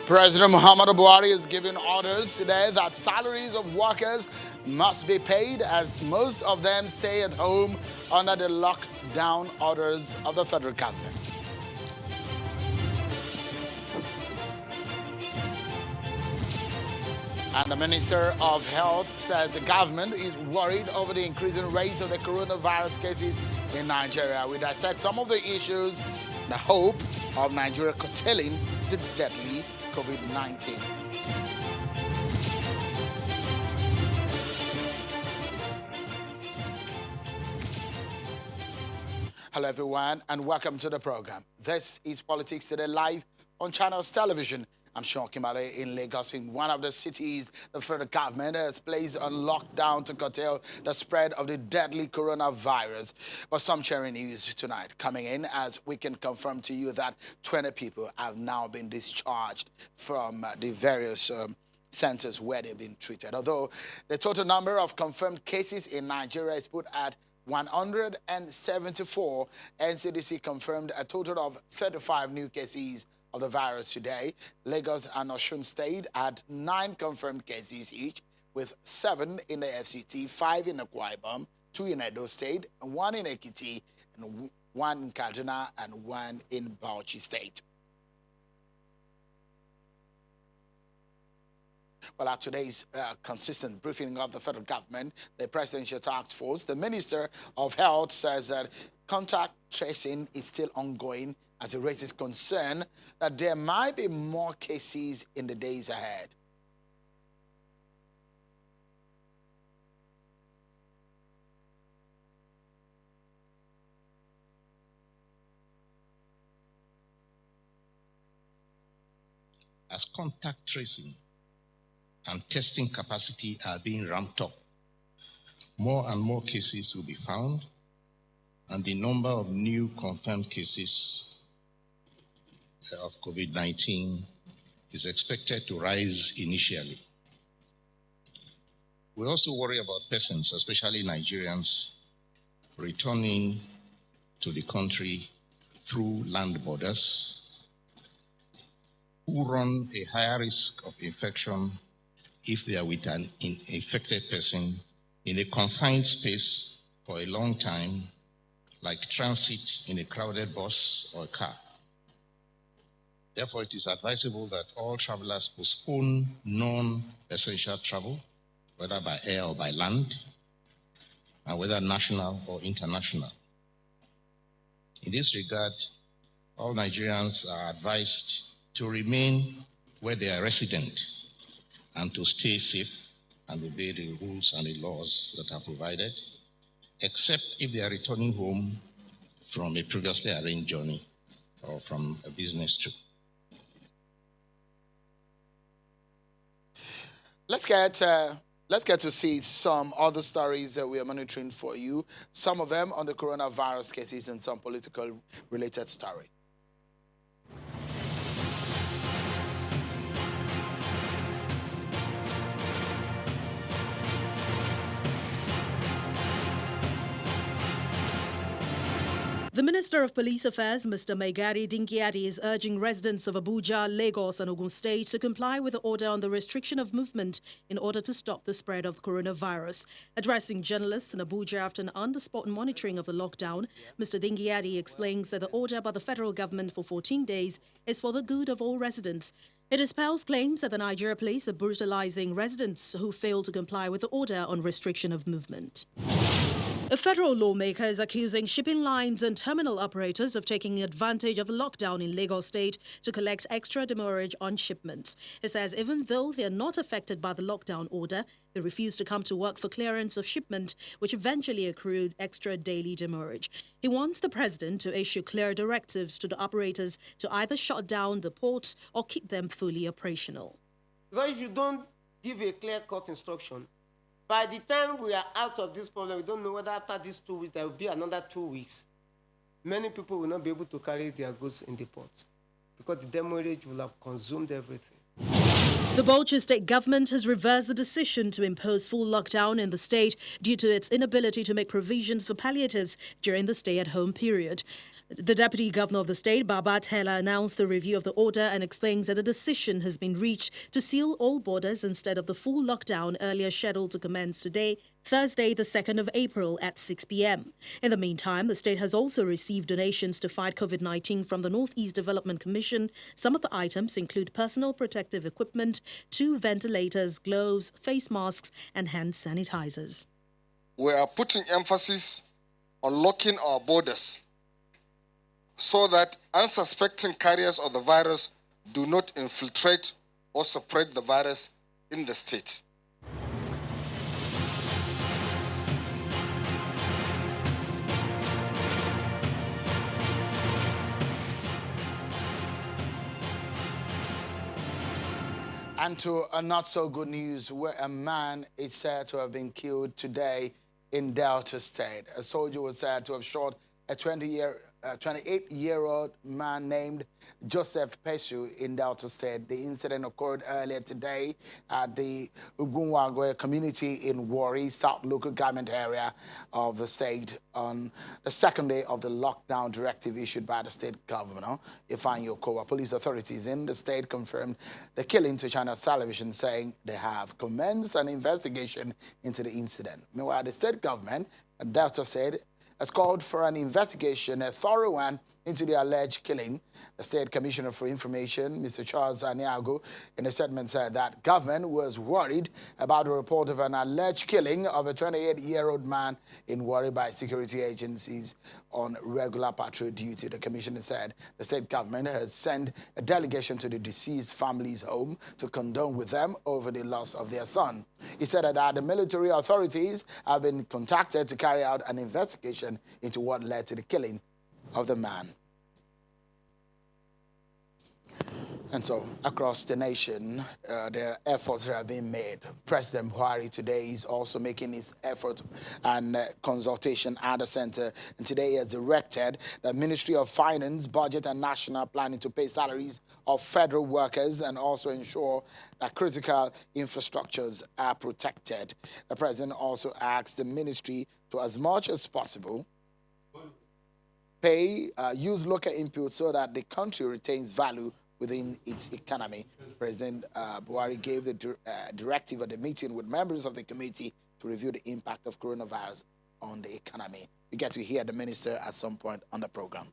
President Muhammadu Buhari is giving orders today that salaries of workers must be paid as most of them stay at home under the lockdown orders of the federal government. And the Minister of Health says the government is worried over the increasing rate of the coronavirus cases in Nigeria. We dissect some of the issues, the hope of Nigeria curtailing the deadly COVID-19. Hello, everyone, and welcome to the program. This is Politics Today live on Channels Television. I'm Sean Kimale in Lagos, in one of the cities the federal government has placed on lockdown to curtail the spread of the deadly coronavirus. But some cheering news tonight coming in as we can confirm to you that 20 people have now been discharged from the various centers where they've been treated. Although the total number of confirmed cases in Nigeria is put at 174, NCDC confirmed a total of 35 new cases of the virus today. Lagos and Osun State had 9 confirmed cases each, with 7 in the FCT, 5 in Akwa Ibom, 2 in Edo State, 1 in Ekiti, and 1 in Kaduna, and 1 in Bauchi State. Well, at today's consistent briefing of the federal government, the Presidential Task Force, the Minister of Health says that contact tracing is still ongoing as it raises concern that there might be more cases in the days ahead. As contact tracing and testing capacity are being ramped up, more and more cases will be found, and the number of new confirmed cases of COVID-19 is expected to rise initially. We also worry about persons, especially Nigerians, returning to the country through land borders, who run a higher risk of infection if they are with an infected person in a confined space for a long time, like transit in a crowded bus or car. Therefore, it is advisable that all travelers postpone non-essential travel, whether by air or by land, and whether national or international. In this regard, all Nigerians are advised to remain where they are resident and to stay safe and obey the rules and the laws that are provided, except if they are returning home from a previously arranged journey or from a business trip. Let's get to see some other stories that we are monitoring for you. Some of them on the coronavirus cases and some political related story. The Minister of Police Affairs, Mr. Maigari Dingyadi, is urging residents of Abuja, Lagos and Ogun State to comply with the order on the restriction of movement in order to stop the spread of coronavirus. Addressing journalists in Abuja after an on-the-spot monitoring of the lockdown, Mr. Dingyadi explains that the order by the federal government for 14 days is for the good of all residents. It dispels claims that the Nigeria police are brutalizing residents who fail to comply with the order on restriction of movement. A federal lawmaker is accusing shipping lines and terminal operators of taking advantage of the lockdown in Lagos State to collect extra demurrage on shipments. He says even though they are not affected by the lockdown order, they refuse to come to work for clearance of shipment, which eventually accrued extra daily demurrage. He wants the president to issue clear directives to the operators to either shut down the ports or keep them fully operational. Because if you don't give a clear-cut instruction, by the time we are out of this problem, we don't know whether after these 2 weeks, there will be another 2 weeks. Many people will not be able to carry their goods in the port because the demurrage will have consumed everything. The Bauchi state government has reversed the decision to impose full lockdown in the state due to its inability to make provisions for palliatives during the stay-at-home period. The Deputy Governor of the state, Baba Tela, announced the review of the order and explains that a decision has been reached to seal all borders instead of the full lockdown earlier scheduled to commence today, Thursday, the 2nd of April at 6 p.m. In the meantime, the state has also received donations to fight COVID-19 from the Northeast Development Commission. Some of the items include personal protective equipment, 2 ventilators, gloves, face masks, and hand sanitizers. We are putting emphasis on locking our borders so that unsuspecting carriers of the virus do not infiltrate or spread the virus in the state. And to a not so good news, where a man is said to have been killed today in Delta State. A soldier was said to have shot a 28-year-old man named Joseph Pesu in Delta State. The incident occurred earlier today at the Ugunwagwe community in Warri, South Local Government area of the state on the second day of the lockdown directive issued by the state governor, Ifeanyi Okowa. Police authorities in the state confirmed the killing to China Television, saying they have commenced an investigation into the incident. Meanwhile, the state government, Delta State, has called for an investigation, a thorough one, into the alleged killing. The State Commissioner for Information, Mr. Charles Aniago, in a statement said that government was worried about the report of an alleged killing of a 28-year-old man in Warri by security agencies on regular patrol duty. The commissioner said the state government has sent a delegation to the deceased family's home to condole with them over the loss of their son. He said that the military authorities have been contacted to carry out an investigation into what led to the killing of the man. And so, across the nation, there are efforts that have been made. President Buhari today is also making his effort and consultation at the center. And today he has directed the Ministry of Finance, Budget and National Planning to pay salaries of federal workers and also ensure that critical infrastructures are protected. The president also asked the ministry to, as much as possible, use local inputs so that the country retains value within its economy. President Buhari gave the directive at the meeting with members of the committee to review the impact of coronavirus on the economy. We get to hear the minister at some point on the program.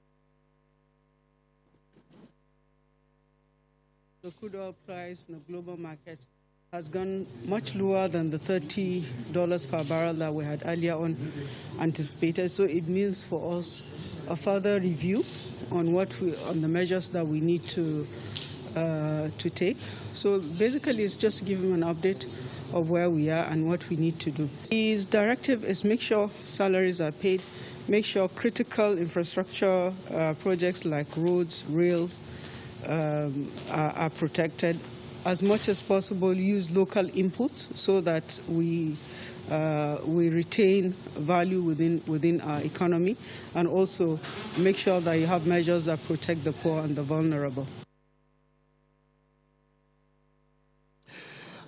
The crude oil price in the global market has gone much lower than the $30 per barrel that we had earlier on anticipated. So it means for us a further review on the measures that we need to take. So basically, it's just giving an update of where we are and what we need to do. His directive is make sure salaries are paid, make sure critical infrastructure projects like roads, rails are protected. As much as possible, use local inputs so that we retain value within our economy, and also make sure that you have measures that protect the poor and the vulnerable.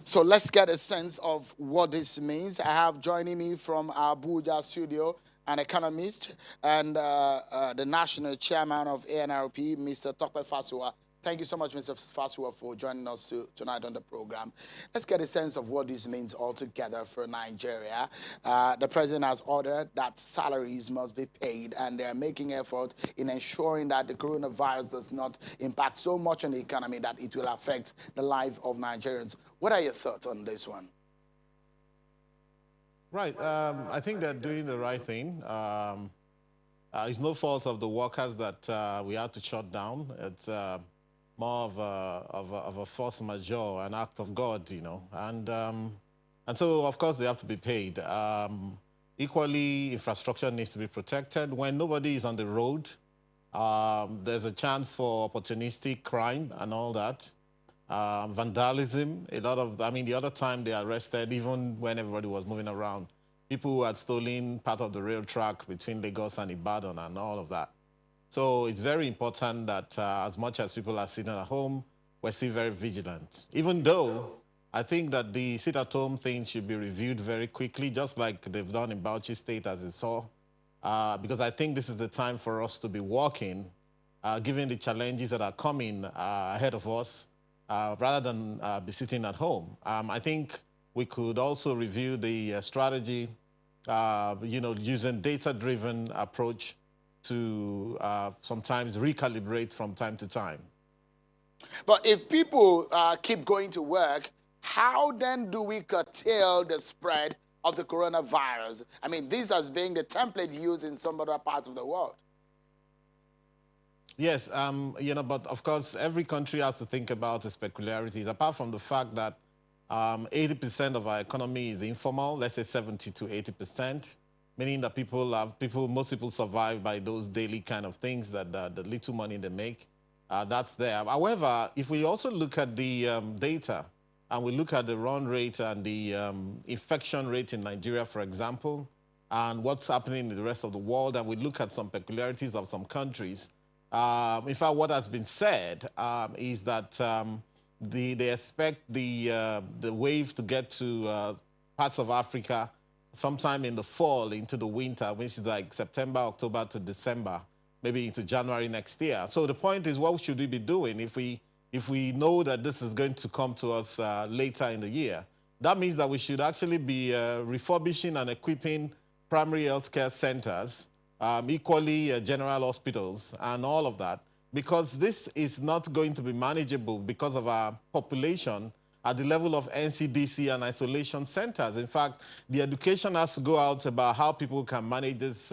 So let's get a sense of what this means. I have joining me from our Abuja studio an economist and the national chairman of ANRP, Mr. Tope Fasua. Thank you so much, Mr. Fasua, for joining us tonight on the program. Let's get a sense of what this means altogether for Nigeria. The president has ordered that salaries must be paid, and they're making effort in ensuring that the coronavirus does not impact so much on the economy that it will affect the life of Nigerians. What are your thoughts on this one? Right. I think they're doing the right thing. It's no fault of the workers that we had to shut down. It's more of a force majeure, an act of God, you know. And so, of course, they have to be paid. Equally, infrastructure needs to be protected. When nobody is on the road, there's a chance for opportunistic crime and all that. Vandalism, the other time they arrested, even when everybody was moving around, people who had stolen part of the rail track between Lagos and Ibadan and all of that. So it's very important that as much as people are sitting at home, we're still very vigilant. Even though I think that the sit-at-home thing should be reviewed very quickly, just like they've done in Bauchi State, as you saw, because I think this is the time for us to be working, given the challenges that are coming ahead of us, rather than be sitting at home. I think we could also review the strategy, using data-driven approach to sometimes recalibrate from time to time. But if people keep going to work, how then do we curtail the spread of the coronavirus? I mean, this has been the template used in some other parts of the world. Yes, but of course, every country has to think about its peculiarities, apart from the fact that 80% of our economy is informal, let's say 70 to 80%, meaning that most people survive by those daily kind of things, that the little money they make, that's there. However, if we also look at the data, and we look at the run rate and the infection rate in Nigeria, for example, and what's happening in the rest of the world, and we look at some peculiarities of some countries, in fact, what has been said is that they expect the wave to get to parts of Africa sometime in the fall into the winter, which is like September, October to December, maybe into January next year. So the point is, what should we be doing if we know that this is going to come to us later in the year? That means that we should actually be refurbishing and equipping primary healthcare centers, equally general hospitals and all of that, because this is not going to be manageable because of our population at the level of NCDC and isolation centers. In fact, the education has to go out about how people can manage this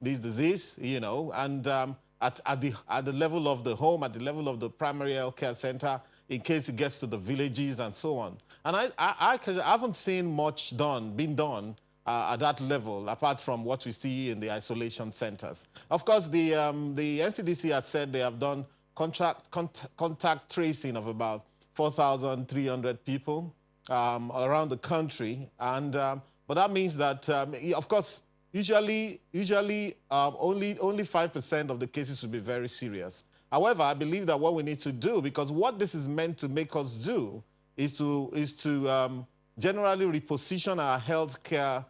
disease, and at the level of the home, at the level of the primary health care center, in case it gets to the villages and so on. And I haven't seen much being done at that level, apart from what we see in the isolation centers. Of course, the NCDC has said they have done contact tracing of about 4,300 people around the country, and but that means that, of course, usually only 5% of the cases will be very serious. However, I believe that what we need to do, because what this is meant to make us do, is to generally reposition our healthcare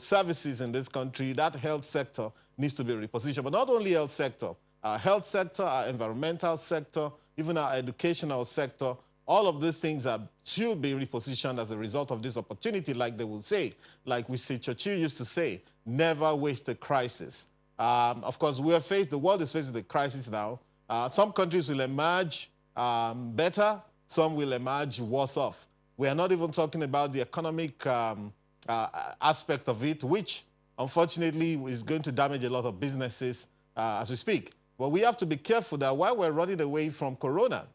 services in this country. That health sector needs to be repositioned, but not only health sector, our environmental sector, even our educational sector. All of these things should be repositioned as a result of this opportunity, like they will say, like we see Churchill used to say, never waste a crisis. Of course, the world is facing the crisis now. Some countries will emerge better, some will emerge worse off. We are not even talking about the economic aspect of it, which unfortunately is going to damage a lot of businesses as we speak. But we have to be careful that while we're running away from corona,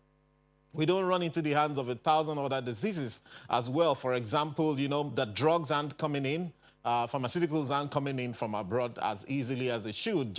we don't run into the hands of 1,000 other diseases as well. For example, that drugs aren't coming in, pharmaceuticals aren't coming in from abroad as easily as they should.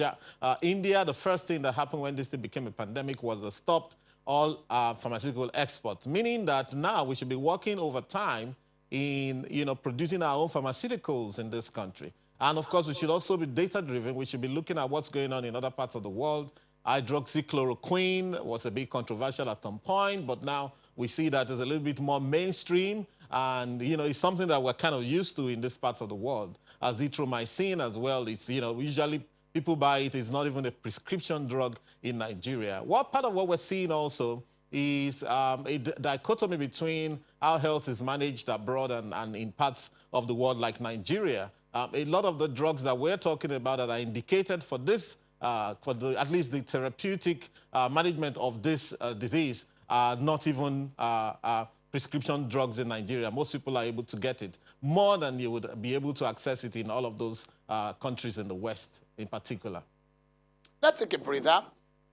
India, the first thing that happened when this thing became a pandemic was they stopped all pharmaceutical exports, meaning that now we should be working over time in producing our own pharmaceuticals in this country. And of course, we should also be data-driven. We should be looking at what's going on in other parts of the world. Hydroxychloroquine was a bit controversial at some point, but now we see that it's a little bit more mainstream, and it's something that we're kind of used to in these parts of the world. Azithromycin as well, it's usually people buy it. It's not even a prescription drug in Nigeria. Part of what we're seeing also is a dichotomy between how health is managed abroad and in parts of the world like Nigeria. A lot of the drugs that we're talking about that are indicated for this, at least the therapeutic management of this disease, are not even prescription drugs in Nigeria. Most people are able to get it more than you would be able to access it in all of those countries in the West in particular. Let's take a breather.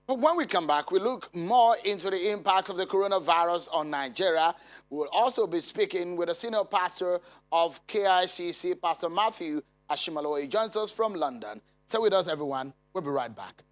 But when we come back, we look more into the impact of the coronavirus on Nigeria. We'll also be speaking with the senior pastor of KICC, Pastor Matthew Ashimalo. He joins us from London. Stay with us, everyone. We'll be right back.